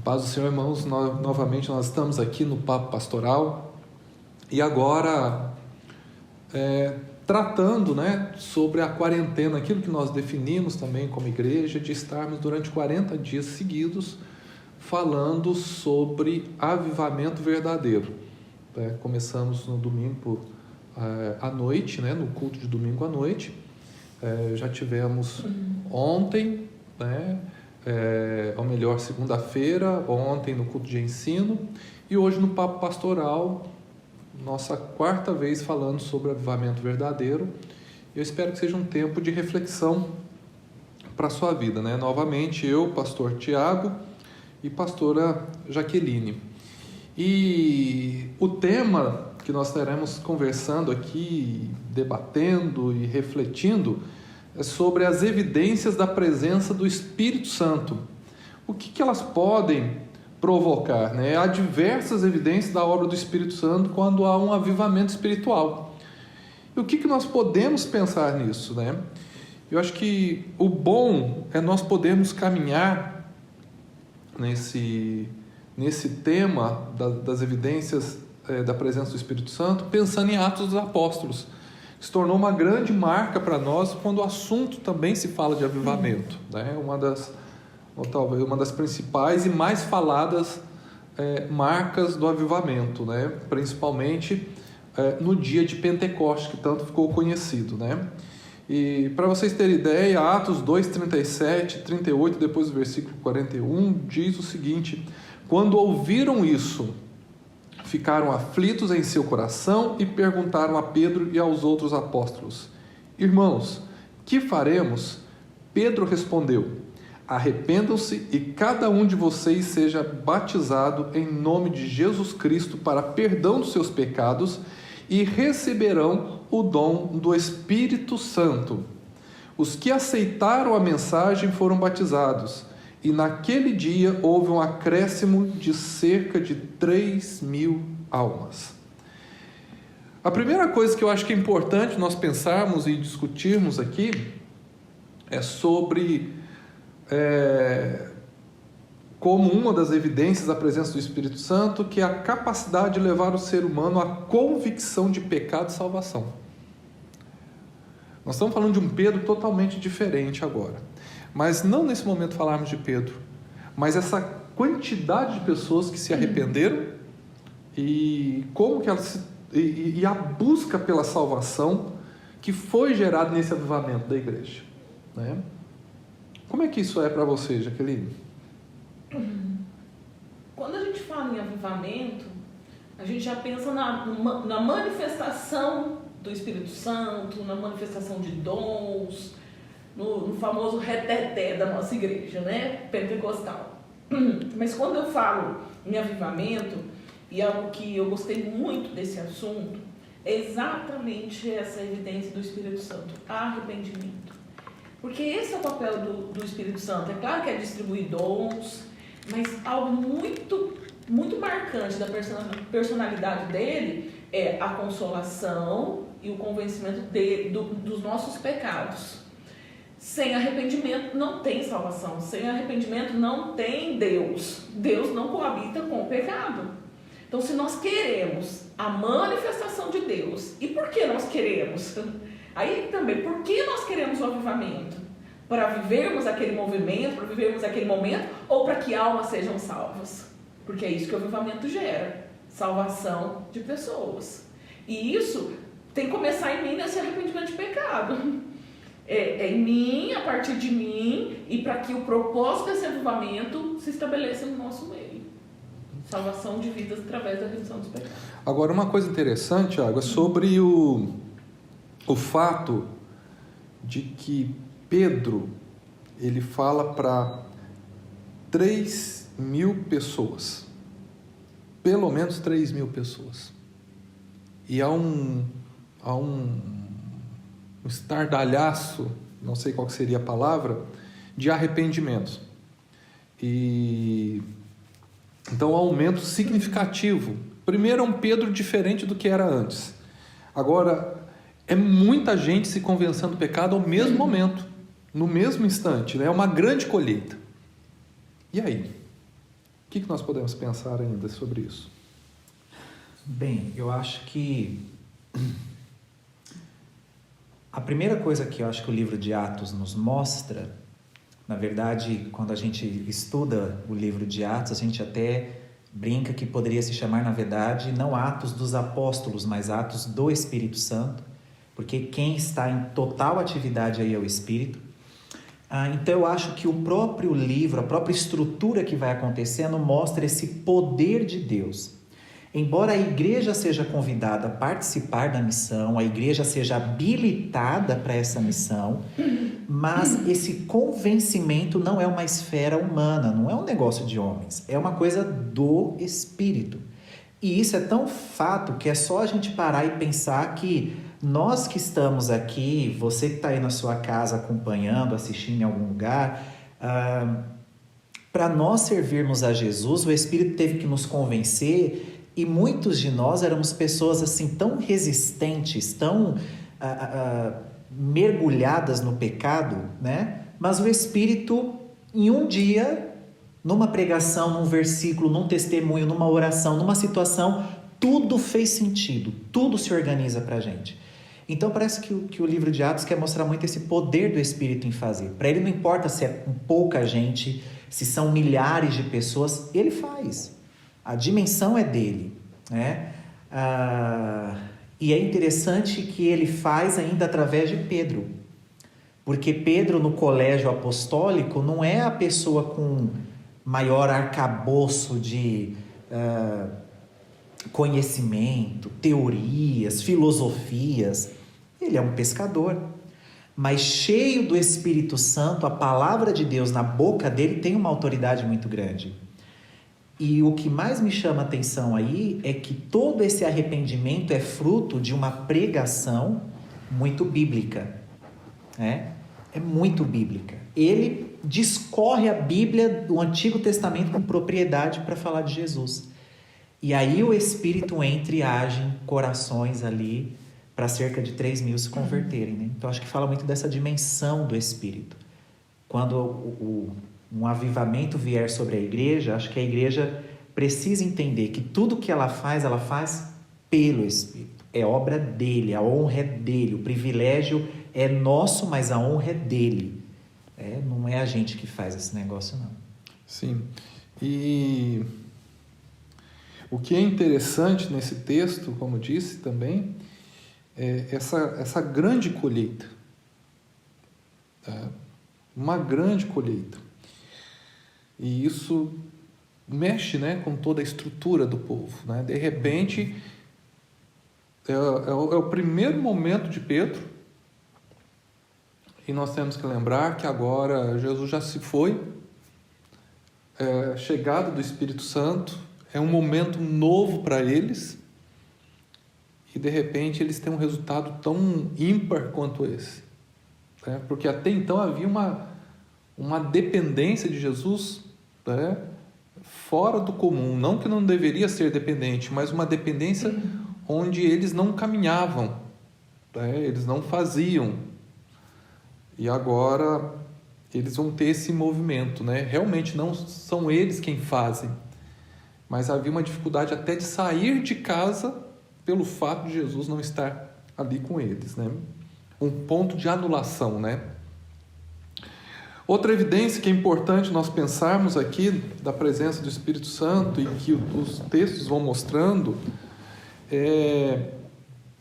Paz do Senhor, irmãos, novamente nós estamos aqui no Papo Pastoral e agora tratando, sobre a quarentena, aquilo que nós definimos também como igreja, de estarmos durante 40 dias seguidos falando sobre avivamento verdadeiro. Começamos no domingo à noite, no culto de domingo à noite, já tivemos ontem, ou melhor, segunda-feira, ontem no culto de ensino e hoje no Papo Pastoral, nossa quarta vez falando sobre avivamento verdadeiro. Eu espero que seja um tempo de reflexão para a sua vida, Novamente eu, pastor Tiago e pastora Jaqueline. E o tema que nós estaremos conversando aqui, debatendo e refletindo, é sobre as evidências da presença do Espírito Santo. O que elas podem provocar? Há diversas evidências da obra do Espírito Santo quando há um avivamento espiritual. E o que nós podemos pensar nisso? Eu acho que o bom é nós podermos caminhar nesse tema das evidências da presença do Espírito Santo, pensando em Atos dos Apóstolos. Se tornou uma grande marca para nós quando o assunto também se fala de avivamento. Talvez uma das principais e mais faladas marcas do avivamento, principalmente no dia de Pentecostes, que tanto ficou conhecido. E para vocês terem ideia, Atos 2, 37, 38, depois do versículo 41, diz o seguinte: quando ouviram isso, ficaram aflitos em seu coração e perguntaram a Pedro e aos outros apóstolos: irmãos, que faremos? Pedro respondeu: arrependam-se e cada um de vocês seja batizado em nome de Jesus Cristo para perdão dos seus pecados e receberão o dom do Espírito Santo. Os que aceitaram a mensagem foram batizados. E naquele dia houve um acréscimo de cerca de 3.000 almas. A primeira coisa que eu acho que é importante nós pensarmos e discutirmos aqui é sobre como uma das evidências da presença do Espírito Santo, que é a capacidade de levar o ser humano à convicção de pecado e salvação. Nós estamos falando de um Pedro totalmente diferente agora. Mas não nesse momento falarmos de Pedro, mas essa quantidade de pessoas que se arrependeram e como que elas e a busca pela salvação que foi gerada nesse avivamento da igreja. Como é que isso é para você, Jaqueline? Quando a gente fala em avivamento, a gente já pensa na manifestação do Espírito Santo, na manifestação de dons, no famoso reteté da nossa igreja, pentecostal. Mas quando eu falo em avivamento, e algo que eu gostei muito desse assunto, é exatamente essa evidência do Espírito Santo, arrependimento. Porque esse é o papel do Espírito Santo. É claro que é distribuir dons, mas algo muito, muito marcante da personalidade dele é a consolação e o convencimento dos nossos pecados. Sem arrependimento não tem salvação. Sem arrependimento não tem Deus. Deus não coabita com o pecado. Então, se nós queremos a manifestação de Deus, e por que nós queremos? Aí também, por que nós queremos o avivamento? Para vivermos aquele movimento, para vivermos aquele momento, ou para que almas sejam salvas? Porque é isso que o avivamento gera. Salvação de pessoas. E isso tem que começar em mim nesse arrependimento de pecado. É em mim, a partir de mim, e para que o propósito desse avivamento se estabeleça no nosso meio. Salvação de vidas através da remissão dos pecados. Agora, uma coisa interessante, Thiago, é sobre o fato de que Pedro, ele fala para 3.000 pessoas. Pelo menos 3.000 pessoas. E há um estardalhaço, não sei qual seria a palavra, de arrependimento. E então, um aumento significativo. Primeiro, é um Pedro diferente do que era antes. Agora, é muita gente se convencendo do pecado ao mesmo momento, no mesmo instante. É uma grande colheita. E aí? O que nós podemos pensar ainda sobre isso? Bem, eu acho que a primeira coisa que eu acho que o livro de Atos nos mostra, na verdade, quando a gente estuda o livro de Atos, a gente até brinca que poderia se chamar, na verdade, não Atos dos Apóstolos, mas Atos do Espírito Santo, porque quem está em total atividade aí é o Espírito. Então eu acho que o próprio livro, a própria estrutura que vai acontecendo mostra esse poder de Deus. Embora a igreja seja convidada a participar da missão, a igreja seja habilitada para essa missão, mas esse convencimento não é uma esfera humana, não é um negócio de homens, é uma coisa do Espírito. E isso é tão fato que é só a gente parar e pensar que nós que estamos aqui, você que está aí na sua casa acompanhando, assistindo em algum lugar, para nós servirmos a Jesus, o Espírito teve que nos convencer. E muitos de nós éramos pessoas assim tão resistentes, tão mergulhadas no pecado, né? Mas o Espírito, em um dia, numa pregação, num versículo, num testemunho, numa oração, numa situação, tudo fez sentido, tudo se organiza para a gente. Então parece que o livro de Atos quer mostrar muito esse poder do Espírito em fazer. Para ele não importa se é com pouca gente, se são milhares de pessoas, ele faz. A dimensão é dele, né? E é interessante que ele faz ainda através de Pedro, porque Pedro no colégio apostólico não é a pessoa com maior arcabouço de conhecimento, teorias, filosofias. Ele é um pescador, mas cheio do Espírito Santo, a palavra de Deus na boca dele tem uma autoridade muito grande. E o que mais me chama a atenção aí é que todo esse arrependimento é fruto de uma pregação muito bíblica, né? É muito bíblica. Ele discorre a Bíblia do Antigo Testamento com propriedade para falar de Jesus. E aí o Espírito entra e age em corações ali para cerca de 3.000 se converterem, né? Então acho que fala muito dessa dimensão do Espírito. Quando um avivamento vier sobre a igreja, acho que a igreja precisa entender que tudo que ela faz pelo Espírito. É obra dele, a honra é dele, o privilégio é nosso, mas a honra é dele. Não é a gente que faz esse negócio, não. Sim. E o que é interessante nesse texto, como disse também, é essa grande colheita. Tá? Uma grande colheita. E isso mexe, né, com toda a estrutura do povo, né? De repente, é o primeiro momento de Pedro, e nós temos que lembrar que agora Jesus já se foi, chegada do Espírito Santo, é um momento novo para eles, e de repente eles têm um resultado tão ímpar quanto esse, né? Porque até então havia uma dependência de Jesus, né, fora do comum, não que não deveria ser dependente, mas uma dependência onde eles não caminhavam, né, eles não faziam, e agora eles vão ter esse movimento, né? Realmente não são eles quem fazem, mas havia uma dificuldade até de sair de casa pelo fato de Jesus não estar ali com eles, né? Um ponto de anulação, né? Outra evidência que é importante nós pensarmos aqui da presença do Espírito Santo e que os textos vão mostrando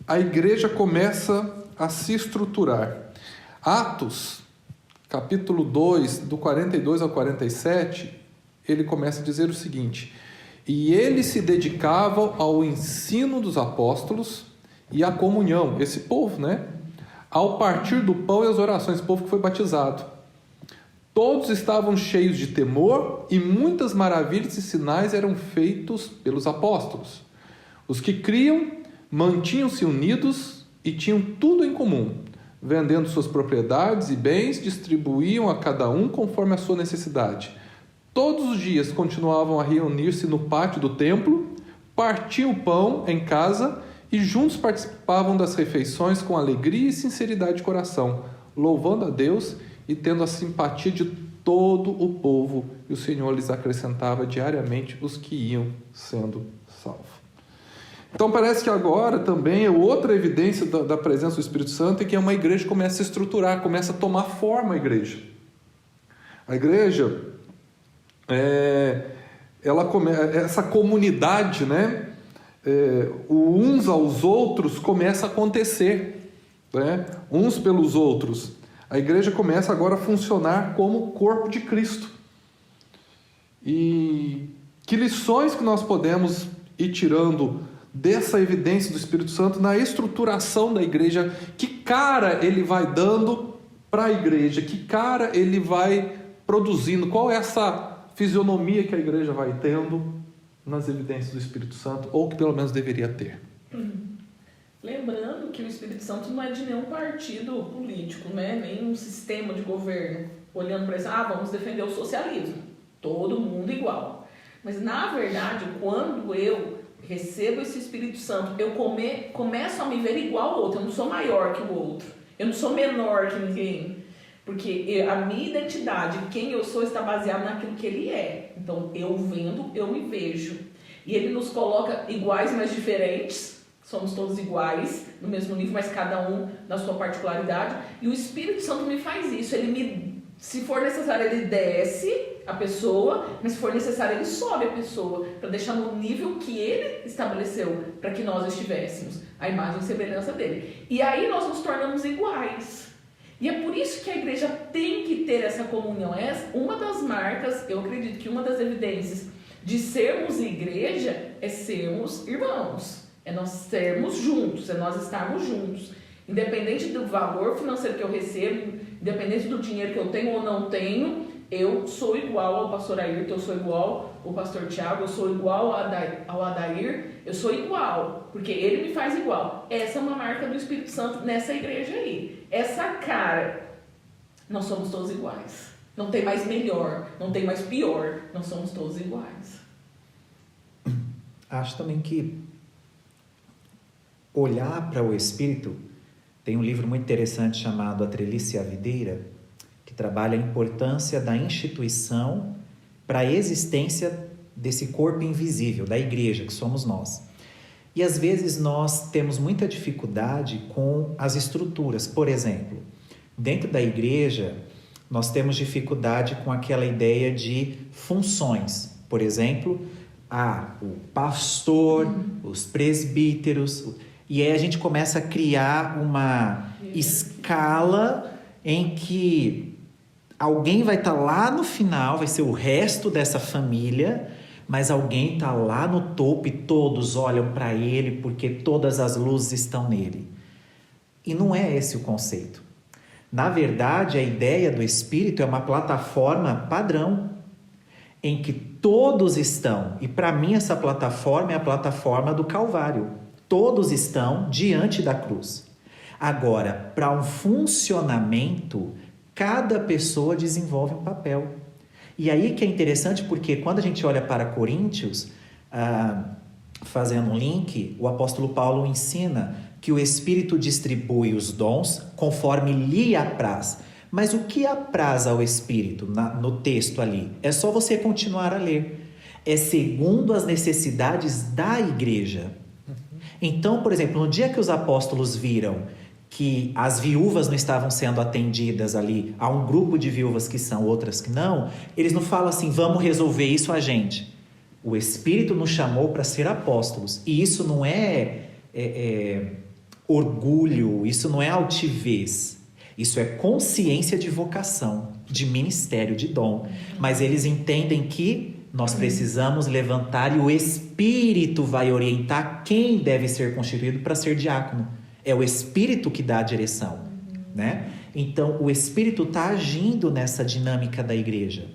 a igreja começa a se estruturar. Atos, capítulo 2, do 42 ao 47, ele começa a dizer o seguinte: e eles se dedicavam ao ensino dos apóstolos e à comunhão, esse povo, né? Ao partir do pão e as orações, esse povo que foi batizado. Todos estavam cheios de temor e muitas maravilhas e sinais eram feitos pelos apóstolos. Os que criam mantinham-se unidos e tinham tudo em comum. Vendendo suas propriedades e bens, distribuíam a cada um conforme a sua necessidade. Todos os dias continuavam a reunir-se no pátio do templo, partiam o pão em casa e juntos participavam das refeições com alegria e sinceridade de coração, louvando a Deus e tendo a simpatia de todo o povo e o Senhor lhes acrescentava diariamente os que iam sendo salvos. Então parece que agora também é outra evidência da presença do Espírito Santo, é que uma igreja começa a se estruturar, começa a tomar forma a igreja. A igreja, essa comunidade, né, uns aos outros começa a acontecer, né, uns pelos outros. A igreja começa agora a funcionar como o corpo de Cristo. E que lições que nós podemos ir tirando dessa evidência do Espírito Santo na estruturação da igreja? Que cara ele vai dando para a igreja? Que cara ele vai produzindo? Qual é essa fisionomia que a igreja vai tendo nas evidências do Espírito Santo? Ou que pelo menos deveria ter? Lembrando que o Espírito Santo não é de nenhum partido político, né? Nenhum sistema de governo. Olhando para isso, vamos defender o socialismo. Todo mundo igual. Mas, na verdade, quando eu recebo esse Espírito Santo, eu começo a me ver igual ao outro. Eu não sou maior que o outro. Eu não sou menor que ninguém. Porque a minha identidade, quem eu sou, está baseada naquilo que ele é. Então, eu vendo, eu me vejo. E ele nos coloca iguais, mas diferentes. Somos todos iguais, no mesmo nível, mas cada um na sua particularidade. E o Espírito Santo me faz isso. Se for necessário, ele desce a pessoa, mas se for necessário, ele sobe a pessoa, para deixar no nível que ele estabeleceu para que nós estivéssemos, a imagem e semelhança dele. E aí nós nos tornamos iguais. E é por isso que a igreja tem que ter essa comunhão. Uma das marcas, eu acredito que uma das evidências de sermos igreja é sermos irmãos. É nós sermos juntos, é nós estarmos juntos. Independente do valor financeiro que eu recebo, independente do dinheiro que eu tenho ou não tenho, eu sou igual ao pastor Ayrton, eu sou igual ao pastor Tiago, eu sou igual ao Adair, eu sou igual, porque ele me faz igual. Essa é uma marca do Espírito Santo nessa igreja aí. Essa cara, nós somos todos iguais. Não tem mais melhor, não tem mais pior, nós somos todos iguais. Acho também que olhar para o Espírito, tem um livro muito interessante chamado A Treliça e a Videira, que trabalha a importância da instituição para a existência desse corpo invisível, da igreja, que somos nós. E às vezes nós temos muita dificuldade com as estruturas. Por exemplo, dentro da igreja, nós temos dificuldade com aquela ideia de funções. Por exemplo, o pastor, os presbíteros. E aí a gente começa a criar uma escala em que alguém vai estar lá no final, vai ser o resto dessa família, mas alguém está lá no topo e todos olham para ele porque todas as luzes estão nele. E não é esse o conceito. Na verdade, a ideia do Espírito é uma plataforma padrão, em que todos estão, e para mim essa plataforma é a plataforma do Calvário. Todos estão diante da cruz. Agora, para um funcionamento, cada pessoa desenvolve um papel. E aí que é interessante, porque quando a gente olha para Coríntios, fazendo um link, o apóstolo Paulo ensina que o Espírito distribui os dons conforme lhe apraz. Mas o que apraz ao Espírito no texto ali? É só você continuar a ler. É segundo as necessidades da igreja. Então, por exemplo, no dia que os apóstolos viram que as viúvas não estavam sendo atendidas ali, há um grupo de viúvas que são, outras que não, eles não falam assim, vamos resolver isso a gente. O Espírito nos chamou para ser apóstolos. E isso não é orgulho, isso não é altivez. Isso é consciência de vocação, de ministério, de dom. Mas eles entendem que nós precisamos levantar e o Espírito vai orientar quem deve ser constituído para ser diácono. É o Espírito que dá a direção, né? Então, o Espírito está agindo nessa dinâmica da igreja.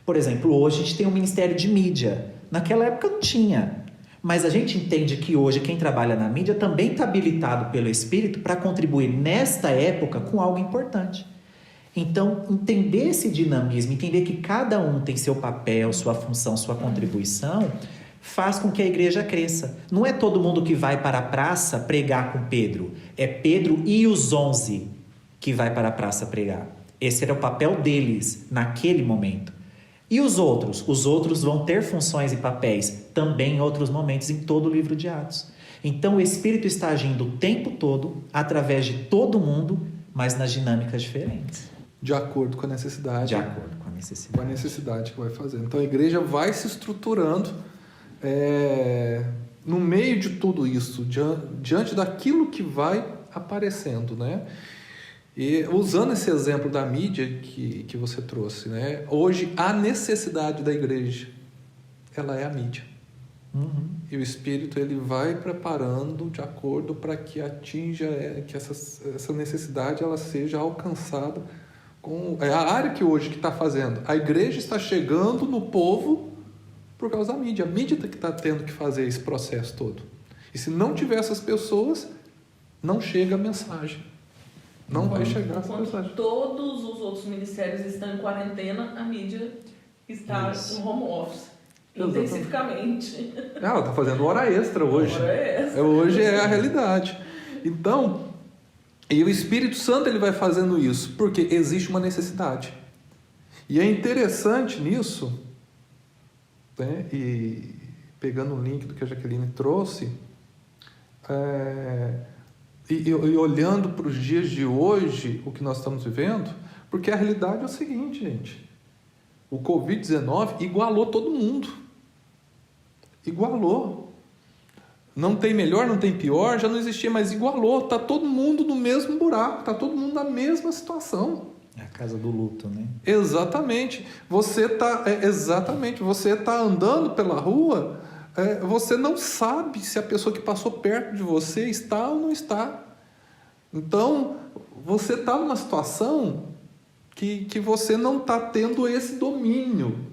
Por exemplo, hoje a gente tem um ministério de mídia. Naquela época não tinha. Mas a gente entende que hoje quem trabalha na mídia também está habilitado pelo Espírito para contribuir nesta época com algo importante. Então, entender esse dinamismo, entender que cada um tem seu papel, sua função, sua contribuição, faz com que a igreja cresça. Não é todo mundo que vai para a praça pregar com Pedro. É Pedro e os 11 que vai para a praça pregar. Esse era o papel deles naquele momento. E os outros? Os outros vão ter funções e papéis também em outros momentos em todo o livro de Atos. Então o Espírito está agindo o tempo todo, através de todo mundo, mas nas dinâmicas diferentes. De acordo com a necessidade. De acordo com a necessidade. Com a necessidade que vai fazer. Então a igreja vai se estruturando no meio de tudo isso, diante daquilo que vai aparecendo, né? E usando esse exemplo da mídia que você trouxe, né? Hoje a necessidade da igreja, ela é a mídia. Uhum. E o Espírito ele vai preparando de acordo para que atinja, que essa necessidade ela seja alcançada. É a área que hoje que está fazendo. A igreja está chegando no povo por causa da mídia. A mídia que está tendo que fazer esse processo todo. E se não tiver essas pessoas, não chega a mensagem. Não vai chegar essa mensagem. Quando todos os outros ministérios estão em quarentena, a mídia está em home office. Exatamente. Intensificamente. Ela está fazendo hora extra hoje. Hora extra. Hoje é a realidade. Então, e o Espírito Santo ele vai fazendo isso, porque existe uma necessidade. E é interessante nisso, né? E pegando o link do que a Jaqueline trouxe, e olhando para os dias de hoje, o que nós estamos vivendo, porque a realidade é o seguinte, gente. O Covid-19 igualou todo mundo. Igualou. Não tem melhor, não tem pior, já não existia, mas igualou. Está todo mundo no mesmo buraco, está todo mundo na mesma situação. É a casa do luto, né? Exatamente. Você está andando pela rua, você não sabe se a pessoa que passou perto de você está ou não está. Então, você está numa situação que você não está tendo esse domínio.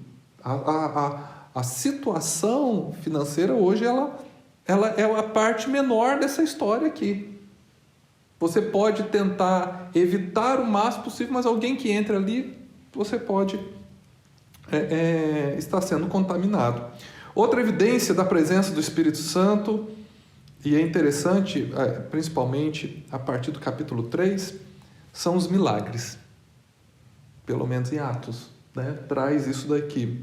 A situação financeira hoje, ela é a parte menor dessa história aqui. Você pode tentar evitar o máximo possível, mas alguém que entra ali, você pode estar sendo contaminado. Outra evidência da presença do Espírito Santo, e é interessante, principalmente a partir do capítulo 3, são os milagres. Pelo menos em Atos, né? Traz isso daqui.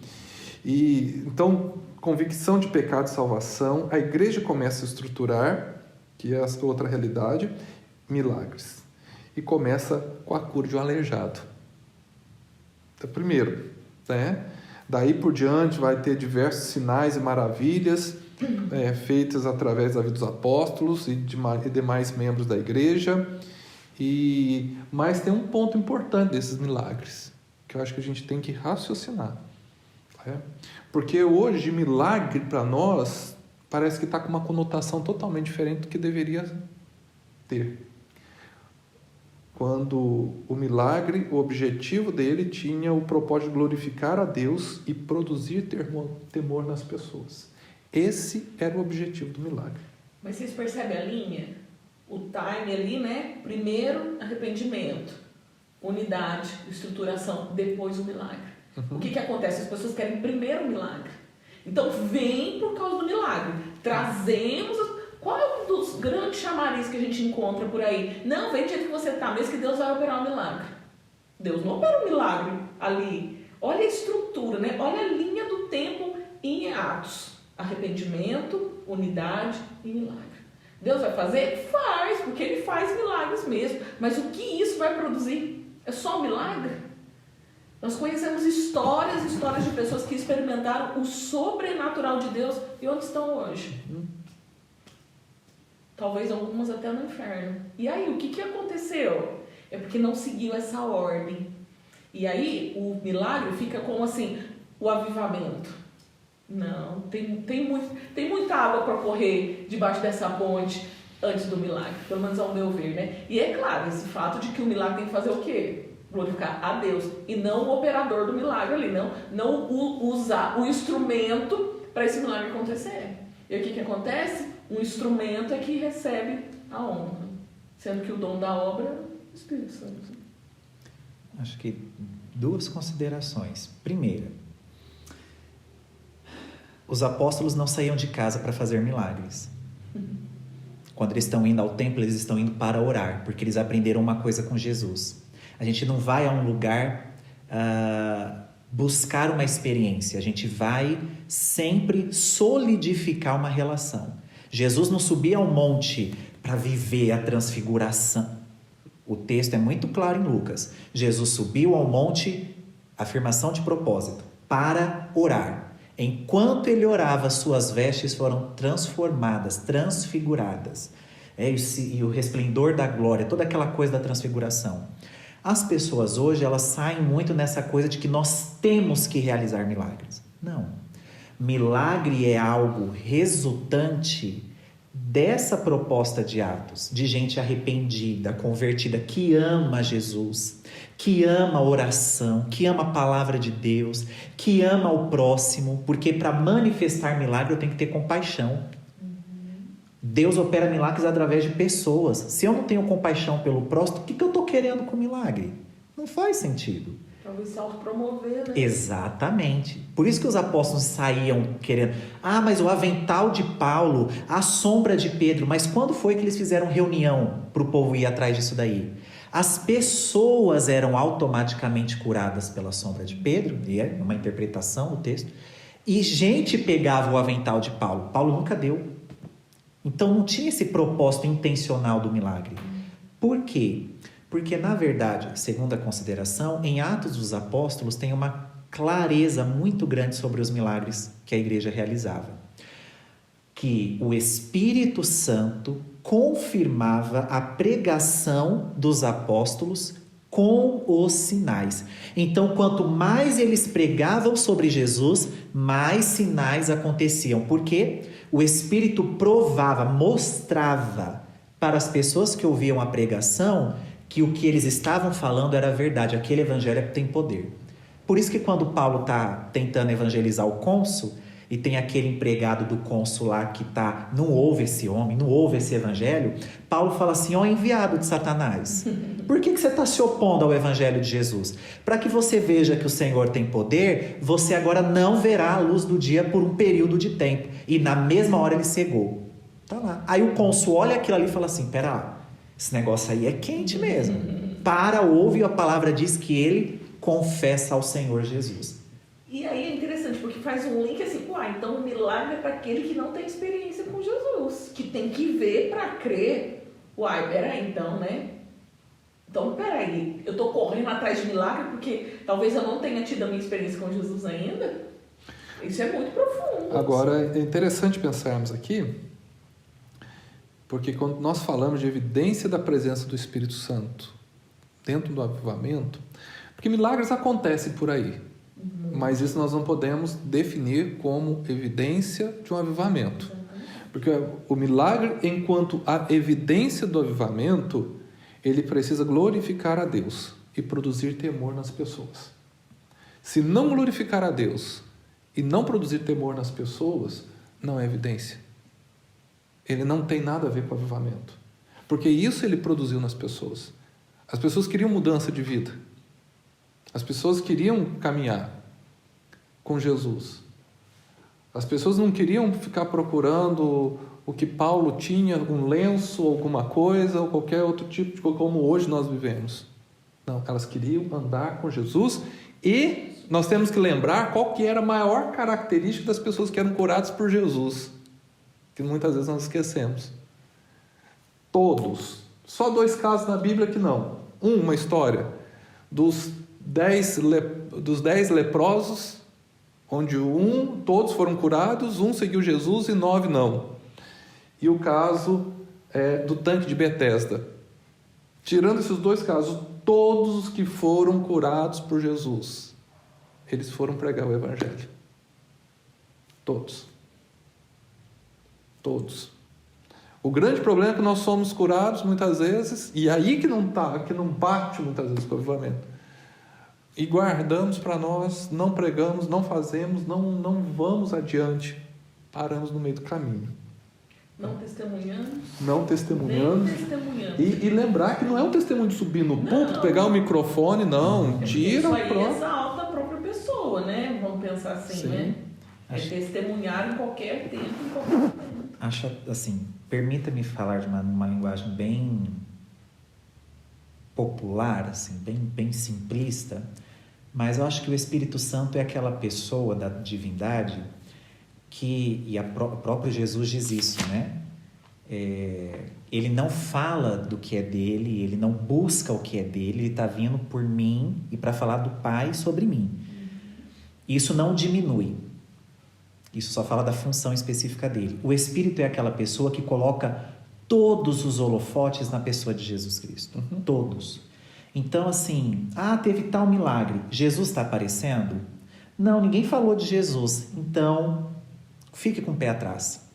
E então, convicção de pecado e salvação, a igreja começa a se estruturar, que é a outra realidade, milagres. E começa com a cura de um aleijado. Então, primeiro, né? Daí por diante vai ter diversos sinais e maravilhas feitas através da vida dos apóstolos e demais membros da igreja. Mas tem um ponto importante desses milagres, que eu acho que a gente tem que raciocinar. Porque hoje milagre para nós parece que está com uma conotação totalmente diferente do que deveria ter. Quando o milagre, o objetivo dele tinha o propósito de glorificar a Deus e produzir temor nas pessoas. Esse era o objetivo do milagre. Mas vocês percebem a linha? O time ali, né? Primeiro, arrependimento, unidade, estruturação, depois o milagre. Uhum. O que acontece? As pessoas querem primeiro o milagre. Então, vem por causa do milagre. Trazemos... Qual é um dos grandes chamariz que a gente encontra por aí? Não, vem do jeito que você está, mesmo que Deus vai operar um milagre. Deus não opera um milagre ali. Olha a estrutura, né? Olha a linha do tempo em Atos. Arrependimento, unidade e milagre. Deus vai fazer? Faz, porque Ele faz milagres mesmo. Mas o que isso vai produzir? É só um milagre? Nós conhecemos histórias de pessoas que experimentaram o sobrenatural de Deus e onde estão hoje. Talvez algumas até no inferno. E aí, o que aconteceu? É porque não seguiu essa ordem. E aí, o milagre fica como assim, o avivamento. Não, tem muita água para correr debaixo dessa ponte antes do milagre, pelo menos ao meu ver, né? E é claro, esse fato de que o milagre tem que fazer o quê? Glorificar a Deus, e não o operador do milagre ali, não usar o instrumento para esse milagre acontecer. E o que acontece? Um instrumento é que recebe a honra, sendo que o dom da obra é o Espírito Santo. Acho que duas considerações. Primeira, os apóstolos não saíam de casa para fazer milagres. Quando eles estão indo ao templo, eles estão indo para orar, porque eles aprenderam uma coisa com Jesus. A gente não vai a um lugar buscar uma experiência, a gente vai sempre solidificar uma relação. Jesus não subia ao monte para viver a transfiguração. O texto é muito claro em Lucas. Jesus subiu ao monte, afirmação de propósito, para orar. Enquanto ele orava, suas vestes foram transformadas, transfiguradas. E o resplendor da glória, toda aquela coisa da transfiguração. As pessoas hoje, elas saem muito nessa coisa de que nós temos que realizar milagres. Não. Milagre é algo resultante dessa proposta de Atos, de gente arrependida, convertida, que ama Jesus, que ama a oração, que ama a palavra de Deus, que ama o próximo, porque para manifestar milagre eu tenho que ter compaixão. Deus opera milagres através de pessoas. Se eu não tenho compaixão pelo próximo, o que eu estou querendo com milagre? Não faz sentido. Talvez se autopromover, né? Exatamente. Por isso que os apóstolos saíam querendo... mas o avental de Paulo, a sombra de Pedro. Mas quando foi que eles fizeram reunião para o povo ir atrás disso daí? As pessoas eram automaticamente curadas pela sombra de Pedro, e é uma interpretação do texto, e gente pegava o avental de Paulo. Paulo nunca deu. Então não tinha esse propósito intencional do milagre. Por quê? Porque, na verdade, segundo a consideração, em Atos dos Apóstolos tem uma clareza muito grande sobre os milagres que a igreja realizava. Que o Espírito Santo confirmava a pregação dos apóstolos com os sinais. Então, quanto mais eles pregavam sobre Jesus, mais sinais aconteciam. Por quê? O Espírito provava, mostrava para as pessoas que ouviam a pregação que o que eles estavam falando era verdade, aquele evangelho tem poder. Por isso que quando Paulo está tentando evangelizar o cônsul, e tem aquele empregado do cônsul lá que não ouve esse homem, não ouve esse evangelho, Paulo fala assim, enviado de Satanás, por que você está se opondo ao evangelho de Jesus? Para que você veja que o Senhor tem poder, você agora não verá a luz do dia por um período de tempo. E na mesma hora ele cegou. Tá lá. Aí o cônsul olha aquilo ali e fala assim, pera lá, esse negócio aí é quente mesmo. Ouve, a palavra diz que ele confessa ao Senhor Jesus. E aí é interessante, porque faz um link assim, então o milagre é para aquele que não tem experiência com Jesus, que tem que ver para crer. Peraí então, né? Então, peraí, eu tô correndo atrás de milagre porque talvez eu não tenha tido a minha experiência com Jesus ainda? Isso é muito profundo. Agora, é interessante pensarmos aqui, porque quando nós falamos de evidência da presença do Espírito Santo dentro do avivamento, porque milagres acontecem por aí, mas isso nós não podemos definir como evidência de um avivamento. Porque o milagre, enquanto a evidência do avivamento, ele precisa glorificar a Deus e produzir temor nas pessoas. Se não glorificar a Deus e não produzir temor nas pessoas, não é evidência. Ele não tem nada a ver com o avivamento. Porque isso ele produziu nas pessoas. As pessoas queriam mudança de vida. As pessoas queriam caminhar com Jesus. As pessoas não queriam ficar procurando o que Paulo tinha, um lenço, alguma coisa, ou qualquer outro tipo de coisa, como hoje nós vivemos. Não, elas queriam andar com Jesus e nós temos que lembrar qual que era a maior característica das pessoas que eram curadas por Jesus, que muitas vezes nós esquecemos. Todos. Só 2 casos na Bíblia que não. Uma história dos 10 leprosos, onde todos foram curados, 1 seguiu Jesus e 9 não. E o caso do tanque de Betesda. Tirando esses 2 casos, todos os que foram curados por Jesus, eles foram pregar o Evangelho. Todos. Todos. O grande problema é que nós somos curados muitas vezes, e aí que não bate muitas vezes com o avivamento. E guardamos para nós, não pregamos, não fazemos, não vamos adiante, paramos no meio do caminho. Não testemunhamos. Não testemunhamos. Nem testemunhamos. E lembrar que não é um testemunho de subir no púlpito, pegar o microfone, não. Tira isso aí próprio. exalta a própria pessoa, né? Vamos pensar assim, Sim. né? É testemunhar em qualquer tempo, em qualquer momento. Acho assim, permita-me falar de uma linguagem bem popular, assim, bem simplista, Mas eu acho que o Espírito Santo é aquela pessoa da divindade que, o próprio Jesus diz isso, né? Ele não fala do que é dele, ele não busca o que é dele, ele está vindo por mim e para falar do Pai sobre mim. Isso não diminui, isso só fala da função específica dele. O Espírito é aquela pessoa que coloca todos os holofotes na pessoa de Jesus Cristo, todos. Então assim, teve tal milagre, Jesus está aparecendo? Não, ninguém falou de Jesus, então fique com o pé atrás.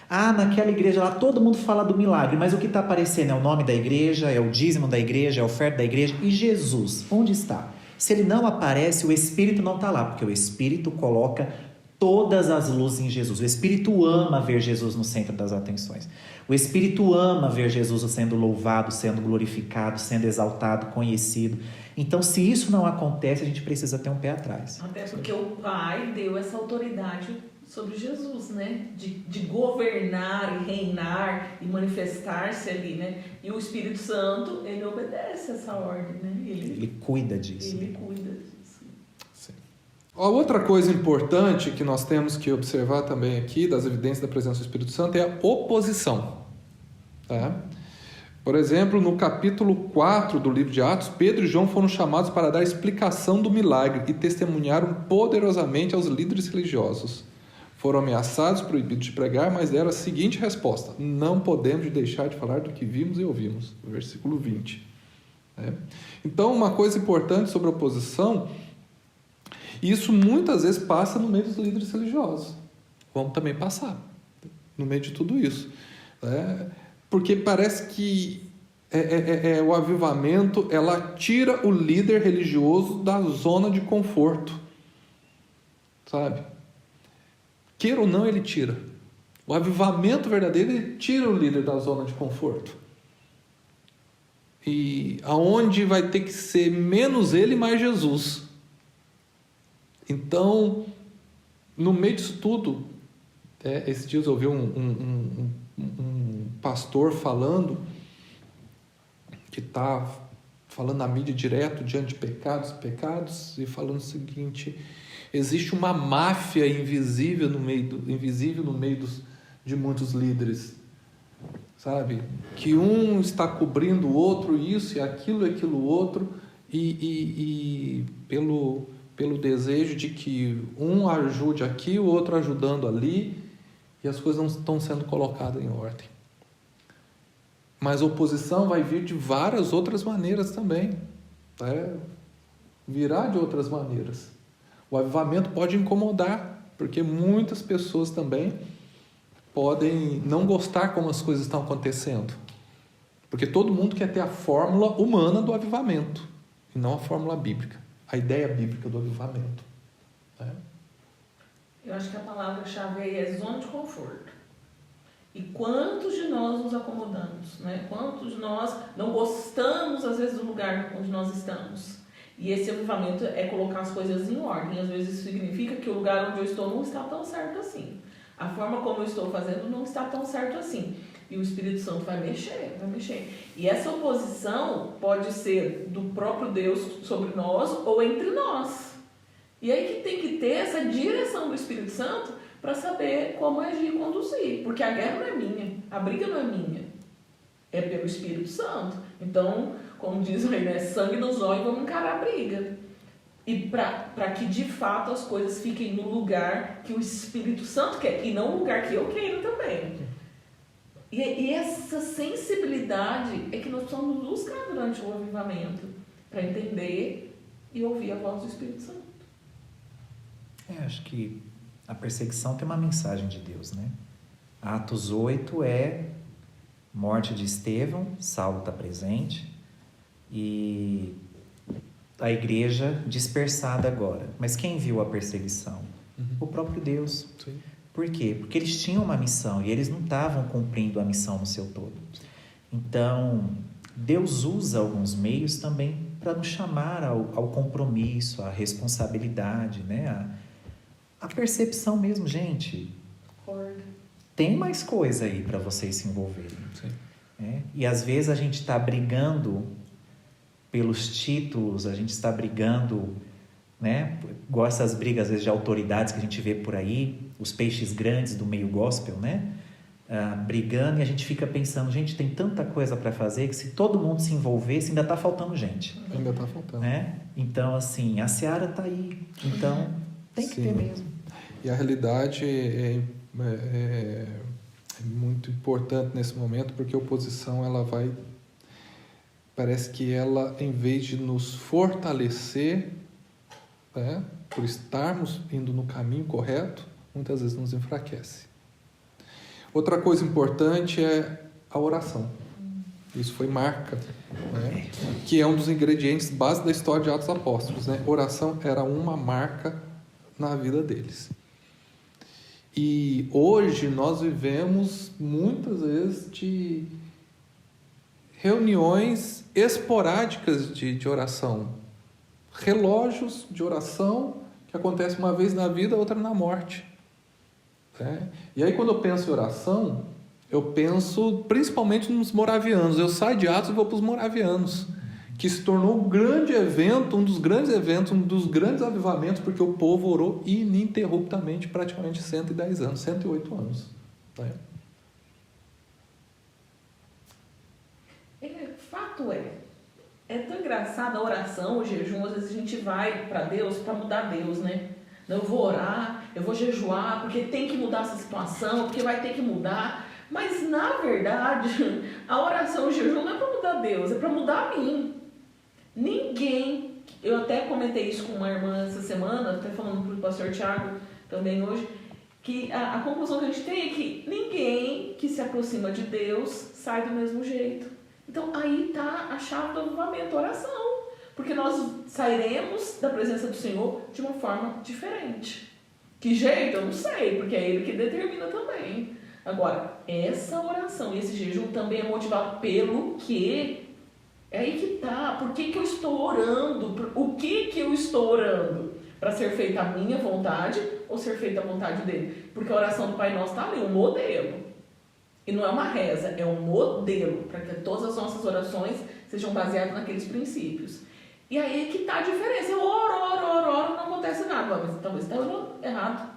Naquela igreja lá todo mundo fala do milagre, mas o que está aparecendo é o nome da igreja, é o dízimo da igreja, é a oferta da igreja. E Jesus, onde está? Se ele não aparece, o Espírito não está lá, porque o Espírito coloca todas as luzes em Jesus. O Espírito ama ver Jesus no centro das atenções. O Espírito ama ver Jesus sendo louvado, sendo glorificado, sendo exaltado, conhecido. Então, se isso não acontece, a gente precisa ter um pé atrás. Até porque o Pai deu essa autoridade sobre Jesus, né? De governar e reinar e manifestar-se ali, né? E o Espírito Santo, ele obedece essa ordem, né? Ele cuida disso. Ele cuida disso. Sim. A outra coisa importante que nós temos que observar também aqui, das evidências da presença do Espírito Santo, é a oposição. Tá? Por exemplo, no capítulo 4 do livro de Atos, Pedro e João foram chamados para dar explicação do milagre e testemunharam poderosamente aos líderes religiosos. Foram ameaçados, proibidos de pregar, mas deram a seguinte resposta: não podemos deixar de falar do que vimos e ouvimos. Versículo 20. Então, uma coisa importante sobre a oposição, isso muitas vezes passa no meio dos líderes religiosos. Vamos também passar no meio de tudo isso. Porque parece que o avivamento, ela tira o líder religioso da zona de conforto. Sabe? Queira ou não, ele tira. O avivamento verdadeiro, ele tira o líder da zona de conforto. E aonde vai ter que ser menos ele e mais Jesus. Então, no meio disso tudo, esses dias eu ouvi um pastor falando, que está falando na mídia direto, diante de pecados, e falando o seguinte: existe uma máfia invisível no meio de muitos líderes, sabe? Que um está cobrindo o outro, isso e aquilo outro, e pelo desejo de que um ajude aqui, o outro ajudando ali, e as coisas não estão sendo colocadas em ordem. Mas a oposição vai vir de várias outras maneiras também, virá de outras maneiras. O avivamento pode incomodar, porque muitas pessoas também podem não gostar como as coisas estão acontecendo. Porque todo mundo quer ter a fórmula humana do avivamento, e não a fórmula bíblica, a ideia bíblica do avivamento. Eu acho que a palavra-chave aí é zona de conforto. E quantos de nós nos acomodamos, né? Quantos de nós não gostamos, às vezes, do lugar onde nós estamos? E esse avivamento é colocar as coisas em ordem. Às vezes isso significa que o lugar onde eu estou não está tão certo assim. A forma como eu estou fazendo não está tão certo assim. E o Espírito Santo vai mexer. E essa oposição pode ser do próprio Deus sobre nós ou entre nós. E aí que tem que ter essa direção do Espírito Santo para saber como agir e conduzir. Porque a guerra não é minha, a briga não é minha. É pelo Espírito Santo. Então, como diz aí, né? Sangue nos olhos e vamos encarar a briga. E para que de fato as coisas fiquem no lugar que o Espírito Santo quer, e não no lugar que eu quero também. E essa sensibilidade é que nós precisamos buscar durante o avivamento, para entender e ouvir a voz do Espírito Santo. Acho que a perseguição tem uma mensagem de Deus, né? Atos 8 é morte de Estevão, Saulo está presente, e a igreja dispersada agora. Mas quem viu a perseguição? O próprio Deus. Sim. Por quê? Porque eles tinham uma missão e eles não estavam cumprindo a missão no seu todo. Então, Deus usa alguns meios também para nos chamar ao compromisso, à responsabilidade, né? A percepção mesmo, gente. Tem mais coisa aí para vocês se envolverem. Sim. E às vezes a gente está brigando pelos títulos, a gente está brigando né? Igual essas brigas, às vezes, de autoridades que a gente vê por aí, os peixes grandes do meio gospel, né? Brigando, e a gente fica pensando, gente, tem tanta coisa para fazer que se todo mundo se envolvesse, ainda está faltando gente. Ainda está faltando. Né? Então, assim, a seara está aí. Então, tem que ter mesmo. E a realidade é muito importante nesse momento, porque a oposição, ela vai... Parece que ela, em vez de nos fortalecer, né, por estarmos indo no caminho correto, muitas vezes nos enfraquece. Outra coisa importante é a oração. Isso foi marca, né, que é um dos ingredientes base da história de Atos Apóstolos. Né? Oração era uma marca na vida deles. E hoje nós vivemos muitas vezes de reuniões esporádicas de oração, relógios de oração que acontecem uma vez na vida, outra na morte. Né? E aí quando eu penso em oração, eu penso principalmente nos moravianos. Eu saio de Atos e vou para os moravianos, que se tornou um grande evento, um dos grandes avivamentos, porque o povo orou ininterruptamente, praticamente 110 anos, 108 anos. Né? Fato é tão engraçado a oração, o jejum, às vezes a gente vai para Deus para mudar Deus, né? Eu vou orar, eu vou jejuar, porque tem que mudar essa situação, porque vai ter que mudar. Mas, na verdade, a oração, o jejum não é para mudar Deus, é para mudar a mim. Ninguém, eu até comentei isso com uma irmã essa semana, até falando para o pastor Tiago também hoje, que a conclusão que a gente tem é que ninguém que se aproxima de Deus sai do mesmo jeito. Então, aí está a chave do avivamento, a oração. Porque nós sairemos da presença do Senhor de uma forma diferente. Que jeito? Eu não sei, porque é Ele que determina também. Agora, essa oração e esse jejum também é motivado pelo quê? É aí que está. Por que eu estou orando? O que eu estou orando? Para ser feita a minha vontade ou ser feita a vontade dele? Porque a oração do Pai Nosso está ali, um modelo. E não é uma reza, é um modelo para que todas as nossas orações sejam baseadas naqueles princípios. E aí que está a diferença. Eu oro, não acontece nada. Mas talvez está orando errado.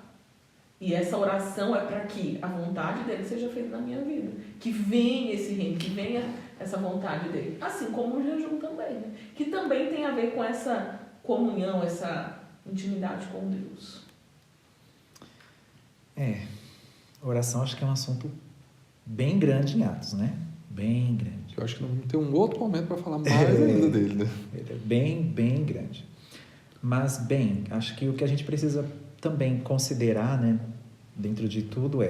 E essa oração é para que a vontade dele seja feita na minha vida. Que venha esse reino, que venha essa vontade dele. Assim como o jejum também, né? Que também tem a ver com essa comunhão, essa intimidade com Deus. Oração acho que é um assunto bem grande em Atos, né? Bem grande. Eu acho que não tem um outro momento para falar mais ainda dele, né? Ele é bem, bem grande. Mas, bem, acho que o que a gente precisa também considerar, né, dentro de tudo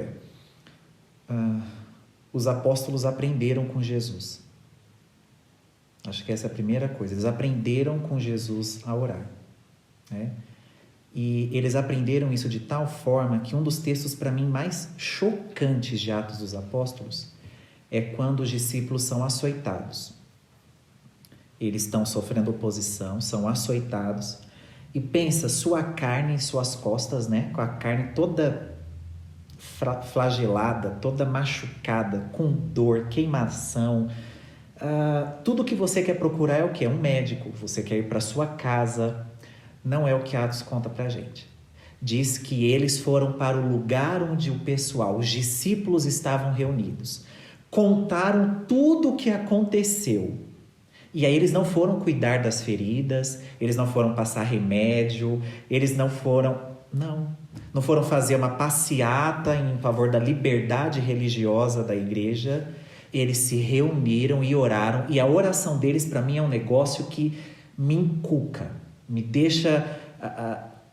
os apóstolos aprenderam com Jesus. Acho que essa é a primeira coisa. Eles aprenderam com Jesus a orar, né? E eles aprenderam isso de tal forma que um dos textos, para mim, mais chocantes de Atos dos Apóstolos é quando os discípulos são açoitados. Eles estão sofrendo oposição, são açoitados. E pensa, sua carne em suas costas, né? Com a carne toda flagelada, toda machucada, com dor, queimação. Tudo que você quer procurar é o quê? Um médico. Você quer ir para sua casa. Não é o que Atos conta para a gente. Diz que eles foram para o lugar onde o pessoal, os discípulos, estavam reunidos. Contaram tudo o que aconteceu. E aí eles não foram cuidar das feridas, eles não foram passar remédio, eles não foram fazer uma passeata em favor da liberdade religiosa da igreja. Eles se reuniram e oraram. E a oração deles, para mim, é um negócio que me encuca, me deixa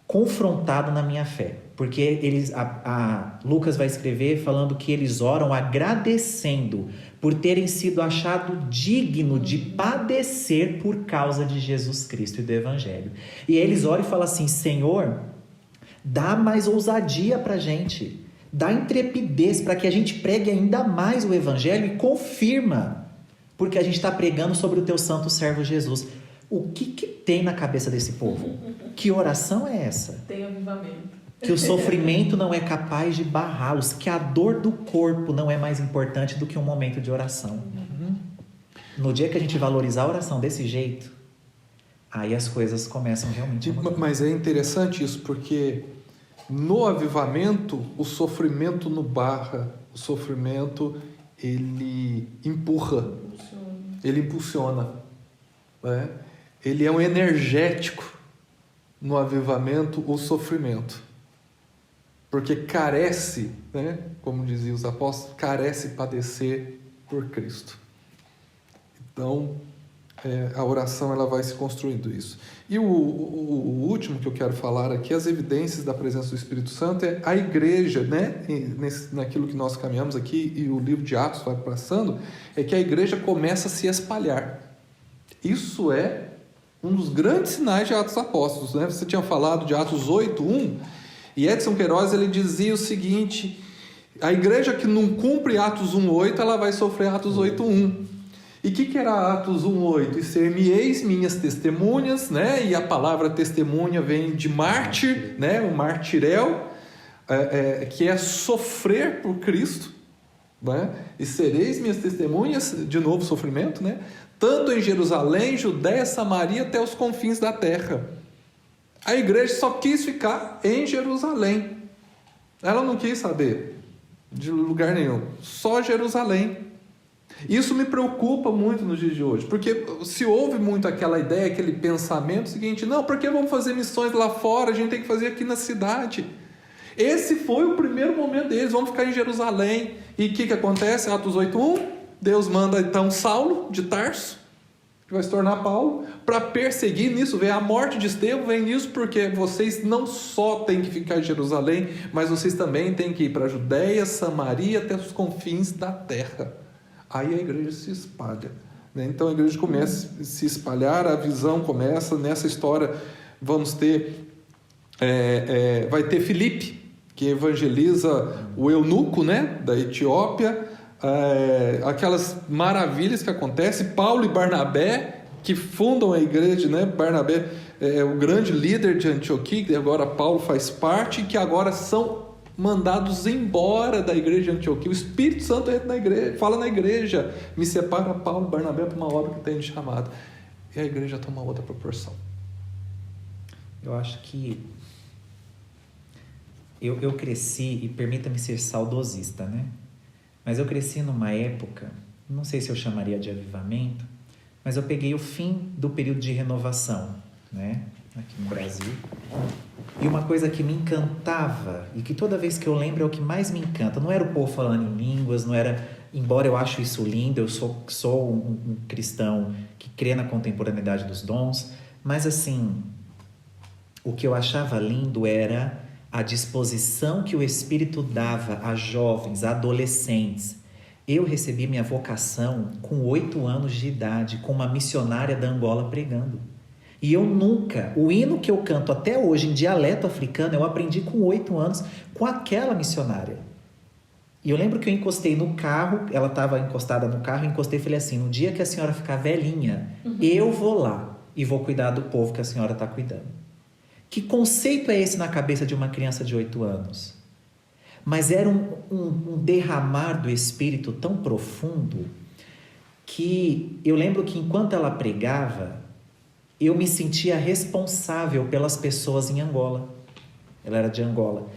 confrontado na minha fé. Porque Lucas vai escrever falando que eles oram agradecendo por terem sido achados dignos de padecer por causa de Jesus Cristo e do Evangelho. E eles oram e falam assim: Senhor, dá mais ousadia para a gente, dá intrepidez para que a gente pregue ainda mais o Evangelho e confirma, porque a gente está pregando sobre o teu santo servo Jesus. O que tem na cabeça desse povo? Que oração é essa? Tem avivamento. Que o sofrimento não é capaz de barrá-los, que a dor do corpo não é mais importante do que um momento de oração. No dia que a gente valorizar a oração desse jeito, Aí as coisas começam realmente a mudar. Mas é interessante isso, porque no avivamento, o sofrimento não barra, o sofrimento ele empurra, ele impulsiona, né? Ele é um energético no avivamento, o sofrimento, porque carece, né? Como diziam os apóstolos, carece padecer por Cristo. Então, a oração ela vai se construindo isso. E o último que eu quero falar aqui, as evidências da presença do Espírito Santo, é a igreja, né? Naquilo que nós caminhamos aqui, e o livro de Atos vai passando, é que a igreja começa a se espalhar. Isso é um dos grandes sinais de Atos Apóstolos, né? Você tinha falado de Atos 8:1, e Edson Queiroz ele dizia o seguinte: a igreja que não cumpre Atos 1:8, ela vai sofrer Atos 8:1. E o que era Atos 1:8? E ser-me-eis minhas testemunhas, né? E a palavra testemunha vem de mártir, né? O martirel, que é sofrer por Cristo, né? E sereis minhas testemunhas, de novo sofrimento, né? Tanto em Jerusalém, Judéia, Samaria, até os confins da terra. A igreja só quis ficar em Jerusalém. Ela não quis saber de lugar nenhum, só Jerusalém. Isso me preocupa muito nos dias de hoje, porque se ouve muito aquela ideia, aquele pensamento seguinte: não, por que vamos fazer missões lá fora, a gente tem que fazer aqui na cidade. Esse foi o primeiro momento deles, vamos ficar em Jerusalém. E o que acontece? Atos 8:1, Deus manda então Saulo de Tarso, que vai se tornar Paulo, para perseguir. Nisso vem a morte de Estevão, vem nisso porque vocês não só têm que ficar em Jerusalém, mas vocês também têm que ir para a Judéia, Samaria, até os confins da terra. Aí a igreja se espalha, né? Então a igreja começa a se espalhar, a visão começa. Nessa história vamos ter, vai ter Filipe, que evangeliza o eunuco, né, da Etiópia, aquelas maravilhas que acontecem. Paulo e Barnabé, que fundam a igreja, né? Barnabé é o grande líder de Antioquia, que agora Paulo faz parte, e que agora são mandados embora da igreja de Antioquia. O Espírito Santo entra na igreja, fala na igreja: me separa Paulo e Barnabé para uma obra que tem de chamado. E a igreja toma outra proporção. Eu acho que eu cresci, e permita-me ser saudosista, né? Mas eu cresci numa época, não sei se eu chamaria de avivamento, mas eu peguei o fim do período de renovação, né? Aqui no Brasil. E uma coisa que me encantava, e que toda vez que eu lembro é o que mais me encanta, não era o povo falando em línguas, não era, embora eu acho isso lindo, eu sou um cristão que crê na contemporaneidade dos dons, mas assim, o que eu achava lindo era a disposição que o Espírito dava a jovens, a adolescentes. Eu recebi minha vocação com 8 anos de idade, com uma missionária da Angola pregando. E eu nunca, o hino que eu canto até hoje em dialeto africano, eu aprendi com 8 anos com aquela missionária. E eu lembro que eu encostei no carro, ela estava encostada no carro, eu encostei e falei assim: no dia que a senhora ficar velhinha, eu vou lá e vou cuidar do povo que a senhora está cuidando. Que conceito é esse na cabeça de uma criança de 8 anos? Mas era um derramar do Espírito tão profundo que eu lembro que enquanto ela pregava, eu me sentia responsável pelas pessoas em Angola. Ela era de Angola.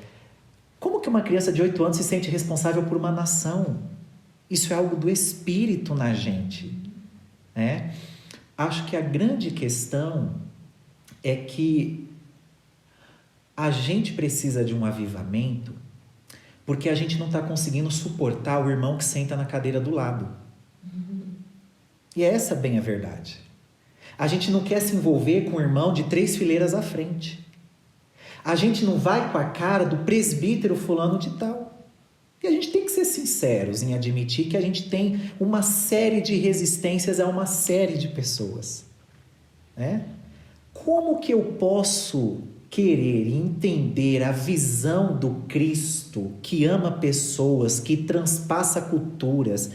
Como que uma criança de 8 anos se sente responsável por uma nação? Isso é algo do Espírito na gente, né? Acho que a grande questão é que a gente precisa de um avivamento porque a gente não está conseguindo suportar o irmão que senta na cadeira do lado. E essa é bem a verdade. A gente não quer se envolver com o irmão de 3 fileiras à frente. A gente não vai com a cara do presbítero fulano de tal. E a gente tem que ser sinceros em admitir que a gente tem uma série de resistências a uma série de pessoas, né? Como que eu posso querer entender a visão do Cristo que ama pessoas, que transpassa culturas,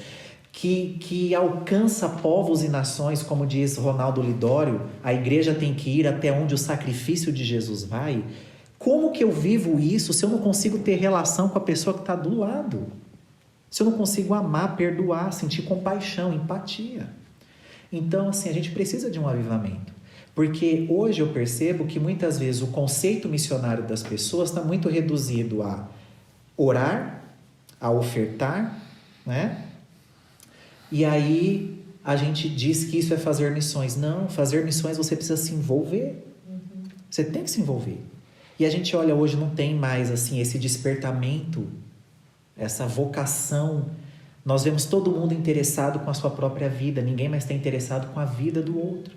que alcança povos e nações, como diz Ronaldo Lidório, a igreja tem que ir até onde o sacrifício de Jesus vai? Como que eu vivo isso se eu não consigo ter relação com a pessoa que está do lado? Se eu não consigo amar, perdoar, sentir compaixão, empatia? Então, assim, a gente precisa de um avivamento. Porque hoje eu percebo que muitas vezes o conceito missionário das pessoas está muito reduzido a orar, a ofertar, né? E aí a gente diz que isso é fazer missões. Não, fazer missões você precisa se envolver. Você tem que se envolver. E a gente olha hoje, não tem mais assim esse despertamento, essa vocação. Nós vemos todo mundo interessado com a sua própria vida, ninguém mais está interessado com a vida do outro.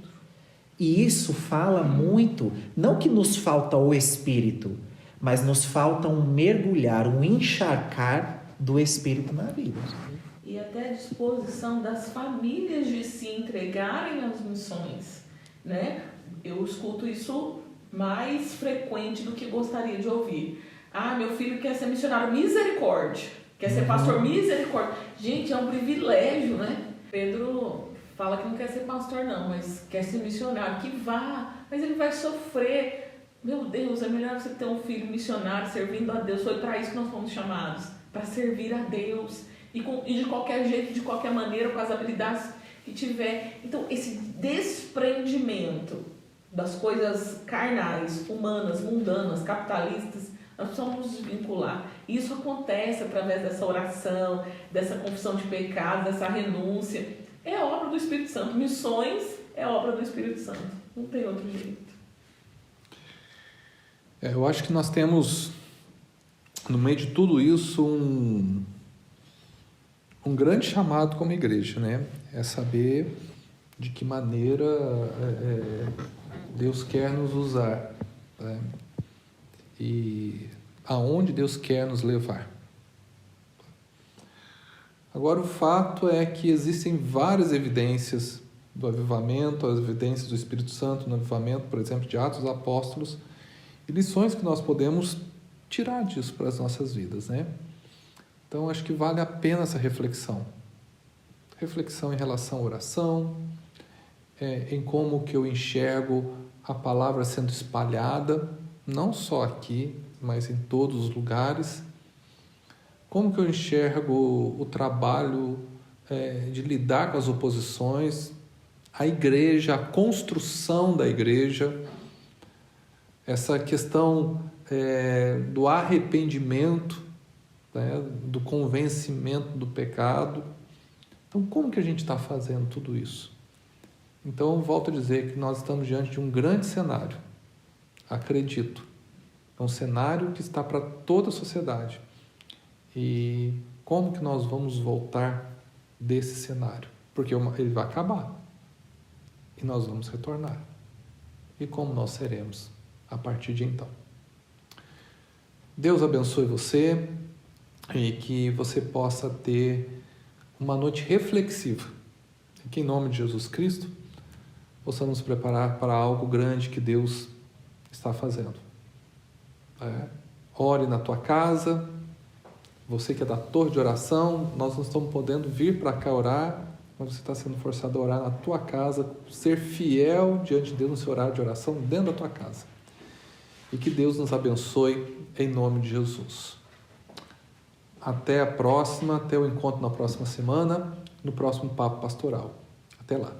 E isso fala muito, não que nos falta o Espírito, mas nos falta um mergulhar, um encharcar do Espírito na vida. E até a disposição das famílias de se entregarem às missões, né? Eu escuto isso mais frequente do que gostaria de ouvir. Ah, meu filho quer ser missionário, misericórdia. Quer ser pastor, misericórdia. Gente, é um privilégio, né? Pedro fala que não quer ser pastor não, mas quer ser missionário. Que vá, mas ele vai sofrer. Meu Deus, é melhor você ter um filho missionário servindo a Deus. Foi para isso que nós fomos chamados, para servir a Deus. E de qualquer jeito, de qualquer maneira, com as habilidades que tiver. Então, esse desprendimento das coisas carnais, humanas, mundanas, capitalistas, nós precisamos nos desvincular. Isso acontece através dessa oração, dessa confissão de pecado, dessa renúncia. É obra do Espírito Santo. Missões é obra do Espírito Santo. Não tem outro jeito. Eu acho que nós temos, no meio de tudo isso, um grande chamado como igreja, né? É saber de que maneira Deus quer nos usar, né? E aonde Deus quer nos levar. Agora, o fato é que existem várias evidências do avivamento, as evidências do Espírito Santo no avivamento, por exemplo, de Atos dos Apóstolos, e lições que nós podemos tirar disso para as nossas vidas, né? Então, acho que vale a pena essa reflexão. Reflexão em relação à oração, em como que eu enxergo a palavra sendo espalhada, não só aqui, mas em todos os lugares. Como que eu enxergo o trabalho de lidar com as oposições, a igreja, a construção da igreja, essa questão do arrependimento, né, do convencimento do pecado. Então, como que a gente está fazendo tudo isso? Então, eu volto a dizer que nós estamos diante de um grande cenário, acredito. É um cenário que está para toda a sociedade. E como que nós vamos voltar desse cenário? Porque ele vai acabar. E nós vamos retornar. E como nós seremos a partir de então? Deus abençoe você e que você possa ter uma noite reflexiva. E que em nome de Jesus Cristo possamos nos preparar para algo grande que Deus está fazendo. Ore na tua casa. Você que é da torre de oração, nós não estamos podendo vir para cá orar, mas você está sendo forçado a orar na tua casa, ser fiel diante de Deus no seu horário de oração dentro da tua casa. E que Deus nos abençoe em nome de Jesus. Até a próxima, até o encontro na próxima semana, no próximo Papo Pastoral. Até lá.